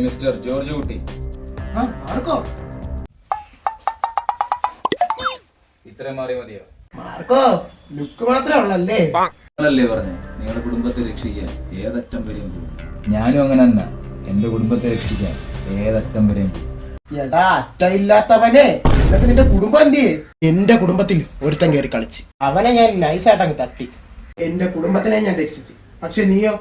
Mister George കുട്ടി, Marco ഇത്രയും മാറി മതിയോ? മാർക്കോ ലുക്ക് മാത്രമേ ഉള്ളല്ലേ? നിങ്ങളല്ലേ പറഞ്ഞേ നിങ്ങളുടെ കുടുംബത്തെ രക്ഷിക്കാൻ ഏതറ്റം വരെയും പോകും. ഞാനും അങ്ങനെ തന്നെ എന്റെ കുടുംബത്തെ രക്ഷിക്കാൻ ഏതറ്റം വരെയും പോകും. എടാ അറ്റയില്ലാത്തവനെ, എന്നിട്ട് നിന്റെ കുടുംബം എന്ത്? എന്റെ കുടുംബത്തിൽ ഒരുത്തൻ കയറി കളിച്ച് അവനെ ഞാൻ നൈസായിട്ട് അങ്ങ് തട്ടി. എന്റെ കുടുംബത്തിനെ ഞാൻ രക്ഷിച്ച്. പക്ഷെ നീയോ?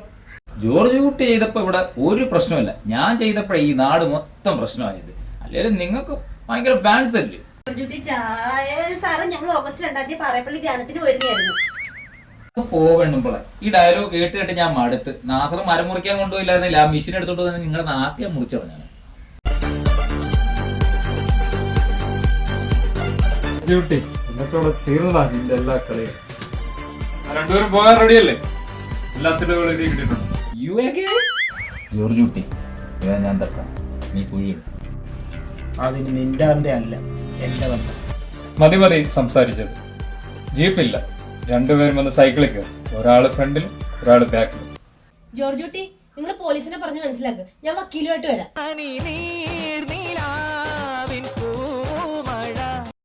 ജോർജ് കുട്ടി ചെയ്തപ്പോ ഇവിടെ ഒരു പ്രശ്നമില്ല, ഞാൻ ചെയ്തപ്പോ ഈ നാട് മൊത്തം പ്രശ്നമായത്. അല്ലെങ്കിൽ നിങ്ങൾക്ക് ഭയങ്കര ഫാൻസ് അല്ലേ? സാറ് ഞങ്ങൾ ഓഗസ്റ്റ് 2 പാറേപ്പള്ളി ധ്യാനത്തിന് വരുന്നതായിരുന്നു. പോവെണ്ണുമ്പോളെ ഈ ഡയലോഗ് കേട്ട് കേട്ട് ഞാൻ മടുത്ത്. നാസർ മരം മുറിക്കാൻ കൊണ്ടുപോയില്ലായിരുന്നില്ല, ആ മെഷീൻ എടുത്തോണ്ട് തന്നെ നിങ്ങളുടെ നാക്കിയാ മുറിച്ചോ ഞാൻ. ഇന്നത്തോടെ തീർന്നതാ നിന്റെ എല്ലാ കളിയും. രണ്ടുപേരും പോകാൻ റെഡിയല്ലേ? എല്ലാ സിലകളും എഴുതി കിട്ടിയിട്ടുണ്ട്. ജോർജ് കുട്ടി, ഇവൻ ഞാൻ തട്ടാം, നീ കുഴിയും. അതിന് നിന്റെ ബന്ധം അല്ല, എന്റെ ബന്ധം. മതി മതി സംസാരിച്ചത്. ജീപ്പില്ല, രണ്ടുപേരും വന്ന് സൈക്കിളിൽ കയറും. ഒരാള് ഫ്രണ്ടിലും ഒരാള് ബാക്കിലും. ജോർജ് കുട്ടി, നിങ്ങൾ പോലീസിനെ പറഞ്ഞ് മനസ്സിലാക്കുക. ഞാൻ വക്കീലുമായിട്ട് വരാം.